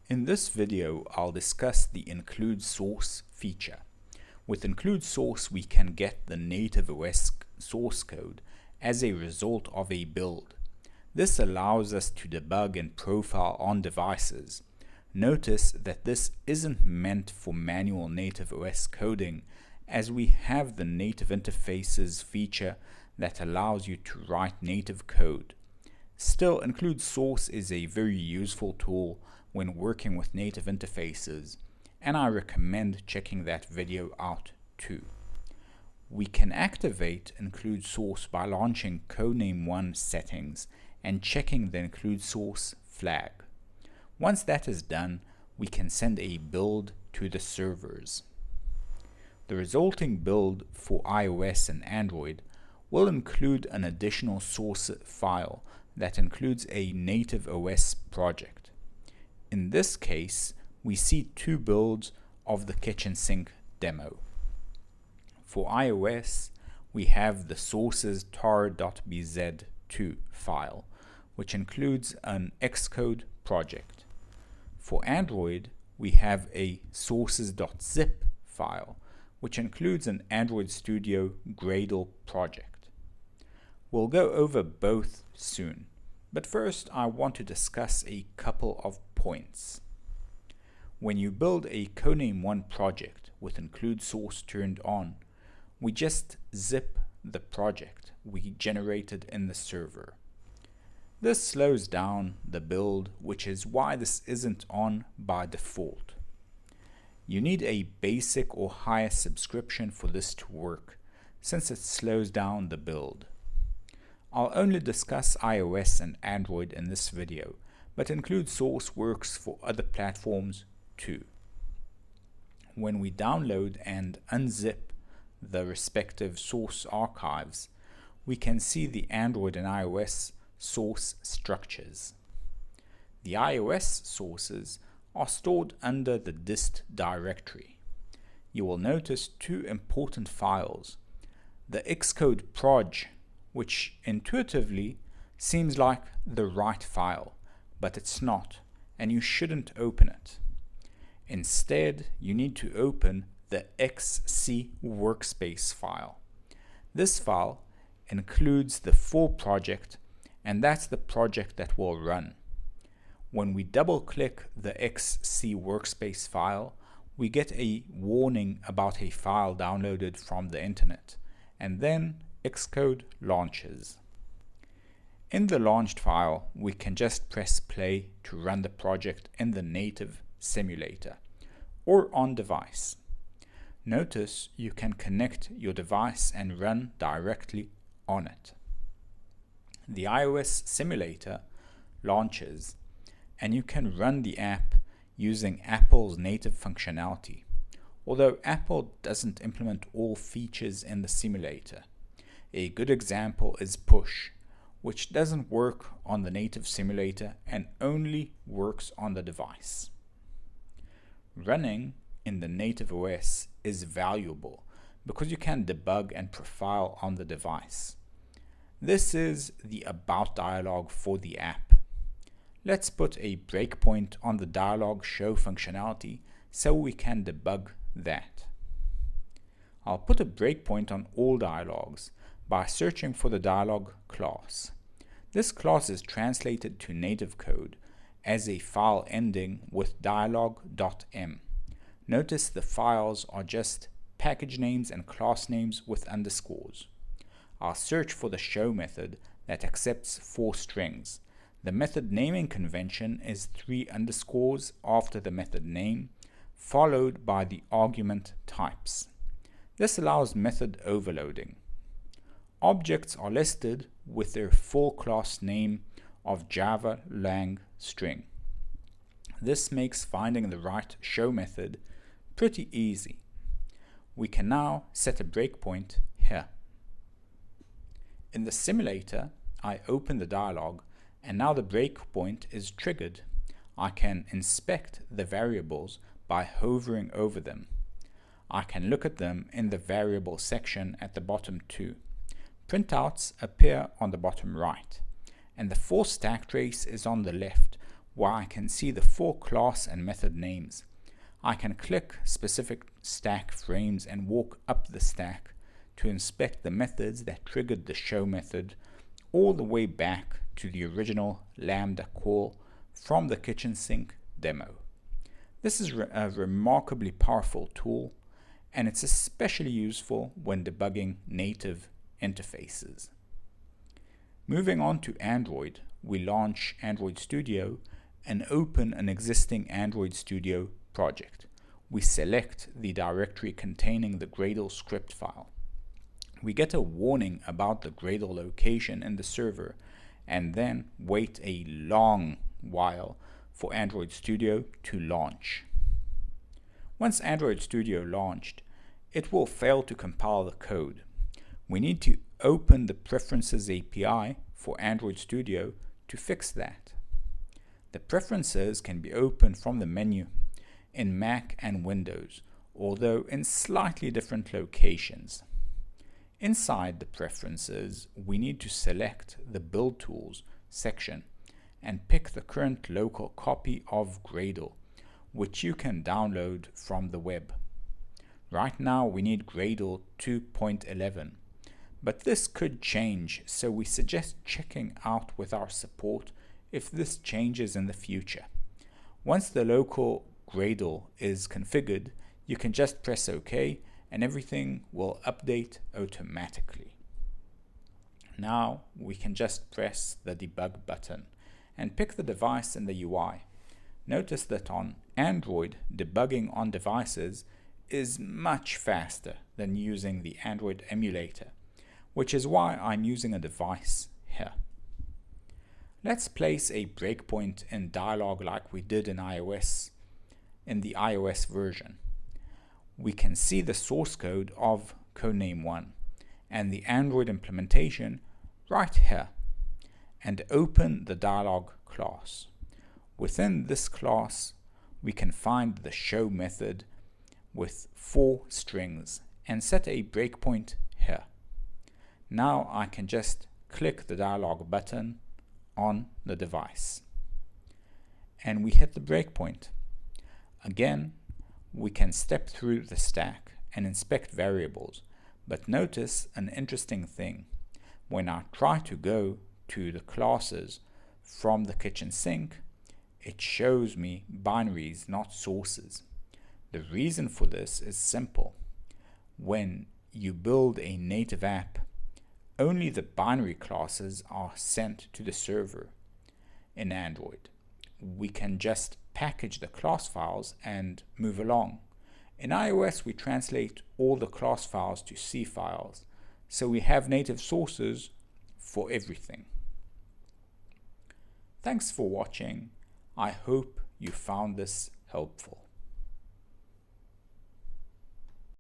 In this video, I'll discuss the include source feature. With include source, we can get the native OS source code as a result of a build. This allows us to debug and profile on devices. Notice that this isn't meant for manual native OS coding, as we have the native interfaces feature that allows you to write native code. Still, include source is a very useful tool when working with native interfaces, and I recommend checking that video out too. We can activate include source by launching codename1 settings and checking the include source flag. Once that is done, we can send a build to the servers. The resulting build for iOS and Android will include an additional source file that includes a native OS project. In this case, we see two builds of the kitchen sink demo. For iOS, we have the sources tar.bz2 file, which includes an Xcode project. For Android, we have a sources.zip file, which includes an Android Studio Gradle project. We'll go over both soon, but first I want to discuss a couple of points. When you build a codename1 project with include source turned on, we just zip the project we generated in the server. This slows down the build, which is why this isn't on by default. You need a basic or higher subscription for this to work, since it slows down the build. I'll only discuss iOS and Android in this video, but include source works for other platforms too. When we download and unzip the respective source archives, we can see the Android and iOS source structures. The iOS sources are stored under the dist directory. You will notice two important files: the Xcode proj, which intuitively seems like the right file, but it's not, and you shouldn't open it. Instead, you need to open the XC workspace file. This file includes the full project, and that's the project that will run. When we double-click the XC workspace file, we get a warning about a file downloaded from the internet, and then Xcode launches. In the launched file, we can just press play to run the project in the native simulator or on device. Notice you can connect your device and run directly on it. The iOS simulator launches, and you can run the app using Apple's native functionality, although Apple doesn't implement all features in the simulator. A good example is push, which doesn't work on the native simulator and only works on the device. Running in the native OS is valuable because you can debug and profile on the device. This is the About dialog for the app. Let's put a breakpoint on the dialog show functionality so we can debug that. I'll put a breakpoint on all dialogs by searching for the dialog class. This class is translated to native code as a file ending with dialog.m. Notice the files are just package names and class names with underscores. I'll search for the show method that accepts 4 strings. The method naming convention is 3 underscores after the method name, followed by the argument types. This allows method overloading. Objects are listed with their full class name of Java lang string. This makes finding the right show method pretty easy. We can now set a breakpoint here. In the simulator, I open the dialog, and now the breakpoint is triggered. I can inspect the variables by hovering over them. I can look at them in the variable section at the bottom too. Printouts appear on the bottom right, and the full stack trace is on the left, where I can see the 4 class and method names. I can click specific stack frames and walk up the stack to inspect the methods that triggered the show method all the way back to the original Lambda call from the kitchen sink demo. This is a remarkably powerful tool, and it's especially useful when debugging native interfaces. Moving on to Android, we launch Android Studio and open an existing Android Studio project. We select the directory containing the Gradle script file. We get a warning about the Gradle location in the server and then wait a long while for Android Studio to launch. Once Android Studio launched, it will fail to compile the code. We need to open the Preferences API for Android Studio to fix that. The preferences can be opened from the menu in Mac and Windows, although in slightly different locations. Inside the preferences, we need to select the Build Tools section and pick the current local copy of Gradle, which you can download from the web. Right now we need Gradle 2.11, but this could change, so we suggest checking out with our support if this changes in the future. Once the local Gradle is configured, you can just press OK and everything will update automatically. Now we can just press the debug button and pick the device in the UI. Notice that on Android, debugging on devices is much faster than using the Android emulator, which is why I'm using a device here. Let's place a breakpoint in dialog like we did in the iOS version. We can see the source code of codename 1 and the Android implementation right here, and open the dialog class. Within this class, we can find the show method with 4 strings and set a breakpoint here. Now I can just click the dialog button on the device and we hit the breakpoint. Again, we can step through the stack and inspect variables, but notice an interesting thing. When I try to go to the classes from the kitchen sink, it shows me binaries, not sources. The reason for this is simple. When you build a native app, only the binary classes are sent to the server. In Android, we can just package the class files and move along. In iOS, we translate all the class files to C files, so we have native sources for everything. Thanks for watching. I hope you found this helpful.